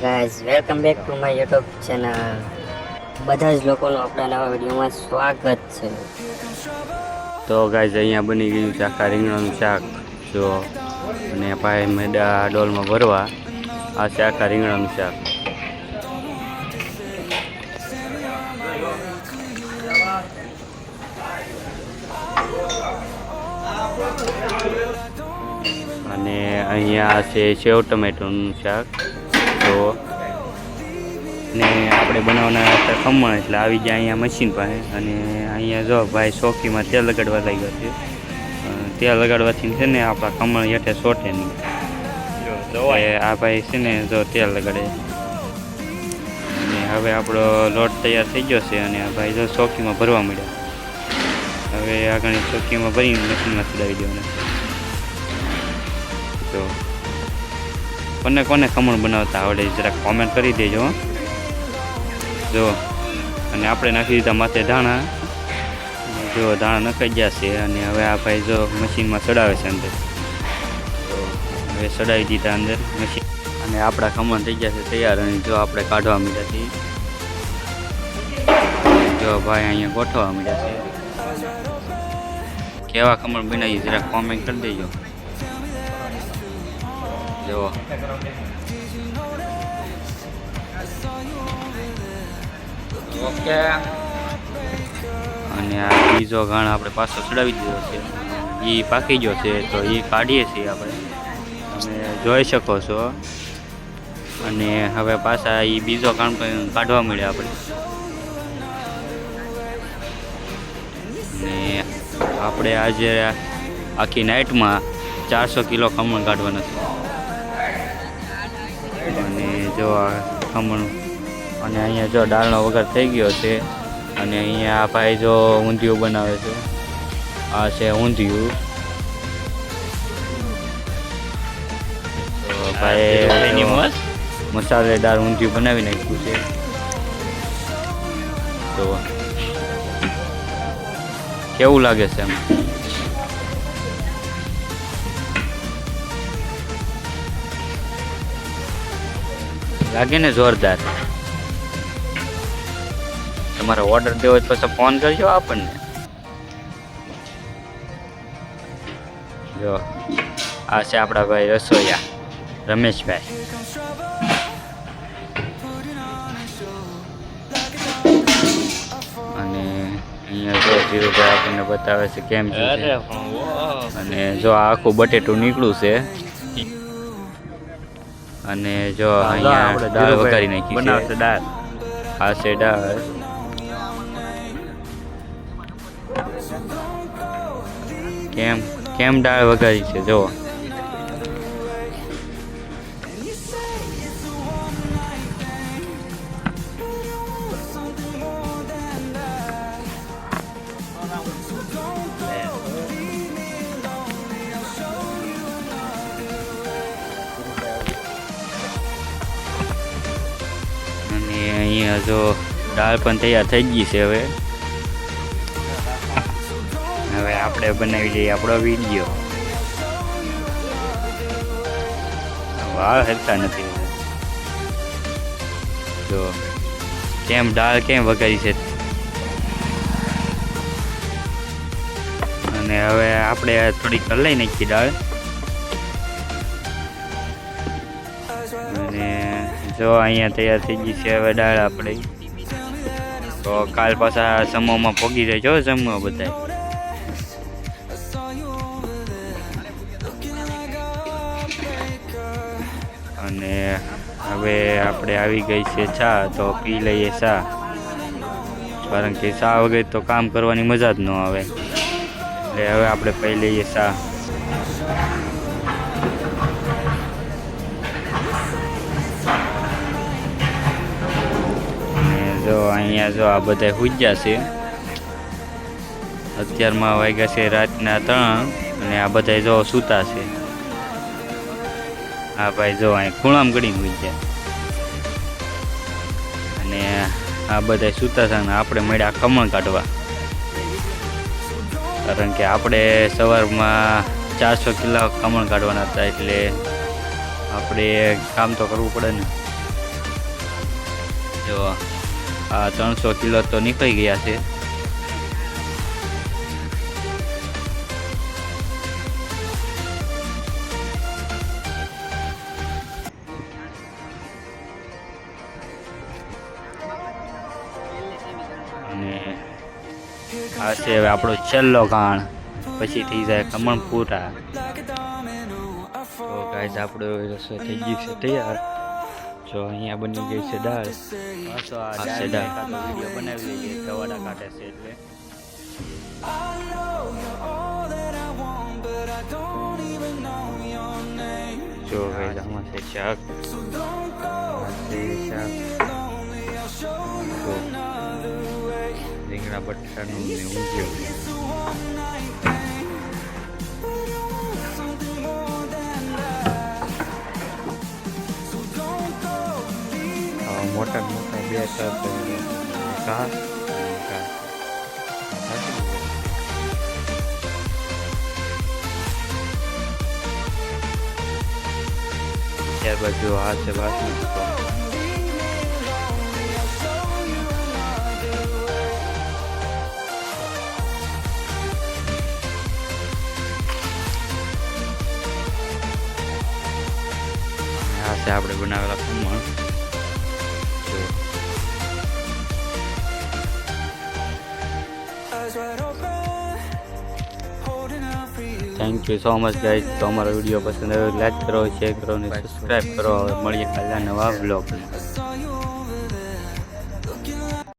Guys welcome back to my YouTube channel. બધા જ લોકોનું આપણા નવા વિડીયોમાં સ્વાગત છે। તો ગાઈઝ અહીંયા બની ગયું છે આખા રીંગણાનું શાક જો, અને ભાઈ મેડા ડોલમાં ભરવા આ છે આખા રીંગણાનું શાક। અને અહીંયા છે સેવ ટમેટોનું શાક તો, ને આપણે બનાવવાના હતા ખમણ, એટલે આવી જાય અહીંયા મશીન પાસે। અને અહીંયા જો ભાઈ ચોકીમાં તેલ લગાડવા લાગ્યો છે। તેલ લગાડવાથી છે ને આપણા ખમણ હેઠે સોટે નહીં। આ ભાઈ છે ને જો તેલ લગાડે, અને હવે આપણો લોટ તૈયાર થઈ ગયો છે। અને આ ભાઈ જો ચોકીમાં ભરવા મળ્યા। હવે આગળ ચોકીમાં ભરીને મશીનમાં ચડાવી દેવાના છે। તો કોને કોને ખમણ બનાવતા આવડે જરાક કોમેન્ટ કરી દેજો જો। અને આપણે નાખી દીધા માથે ધાણા, જો ધાણા નખાઈ ગયા છે। અને હવે આ ભાઈ જો મશીનમાં ચડાવે છે અંદર, તો હવે ચડાવી દીધા અંદર મશીન, અને આપણા ખમણ થઈ ગયા છે તૈયાર। અને જો આપણે કાઢવા માંડ્યા છીએ, જો ભાઈ અહીંયા ગોઠવવા માંડ્યા છે। કેવા ખમણ બનાવી જરાક કોમેન્ટ કરી દેજો જો। ઓકે, અને આ બીજો ઘાણ આપણે પાછો ચડાવી દીધો છે, એ પાકી ગયો છે તો એ કાઢીએ છીએ આપણે, તમે જોઈ શકો છો। અને હવે પાછા એ બીજો ઘાણ પણ કાઢવા મળ્યા આપણે, અને આપણે આજે આખી નાઇટમાં 400 કિલો ખમણ કાઢવાના છે। અને જો આ ખમણ, અને અહીંયા જો દાળનો વઘાર થઈ ગયો છે। અને અહીંયા આ ભાઈ જો ઊંધિયું બનાવે છે, આ છે ઊંધિયું। તો ભાઈ મસાલેદાર ઊંધિયું બનાવી નાખ્યું છે। તો કેવું લાગે છે એમ? લાગે ને જોરદાર? તમારે ઓર્ડર દેવો હોય પછી ફોન કરજો આપણને જો। આ છે આપણા ભાઈ રસોઈયા રમેશભાઈ। અને અહીંયા જો ધીરુભાઈ આપણને બતાવે છે કેમ છે। અને જો આ આખું બટેટું નીકળું છે। અને જો અહીંયા દાળ વઘારી નાખી છે, દાળ આ છે દાળ। કેમ કેમ દાળ વઘારી છે જો। અને અહીંયા જો દાળ પણ તૈયાર થઈ ગઈ છે। હવે આપણે બનાવી લઈએ આપણો વિડીયો। વાળ હરતા નથી જો, કેમ દાળ કેમ વઘારી છે। અને હવે આપણે થોડીક લઈ નાખી દાળ। અને જો અહીંયા તૈયાર થઈ ગઈ છે હવે દાળ આપણે। તો કાલ પાછા સમોમાં પોગી જાય જો જમવા બધા। અને હવે આપણે આવી ગઈ છે ચા, તો પી લઈએ ચા, કારણ કે ચા વગર તો કામ કરવાની મજા જ ન આવે। એટલે હવે આપણે પી લઈએ ચા। અને જો અહીંયા જો આ બધા હુજ્યા છે। અત્યારમાં વાગ્યા છે રાતના 3, અને આ બધા જો સૂતા છે। હા ભાઈ જો અહીં ખૂણામાં ગળીને હોઈ ગયા, અને આ બધા સૂતા છે। ને આપણે મળ્યા ખમણ કાઢવા, કારણ કે આપણે સવારમાં 400 કિલો ખમણ કાઢવાના હતા, એટલે આપણે કામ તો કરવું પડે ને। જો આ 300 કિલો તો નીકળી ગયા છે. અને આ છે હવે આપણો છેલ્લો કાણ, પછી થઈ જાય ખમણ પૂરા. તો ગાઈઝ આપણો રસોઈ થઈ ગઈ છે તૈયાર. જો અહીંયા બની ગઈ છે દાળ. આ છે દાળ. વિડીયો બનાવી લઈએ, ગવાડા કાઢે છે એટલે. જો ગાઈઝ આમાં છે શાક. આ છે શાક. રીંગણા બટાટાનું ને ઊંધિયું. મોટા મોટા 2 ઘાસ ત્યારબાદ જો આ છે બાસમતી ચોળ. આ છે આપણે બનાવેલા khaman. Thank you so much guys. તો અમારો વિડીયો પસંદ આવ્યો લાઈક કરો, શેર કરો અને સબસ્ક્રાઈબ કરો. હવે મળીએ કાલના નવા વ્લોગમાં.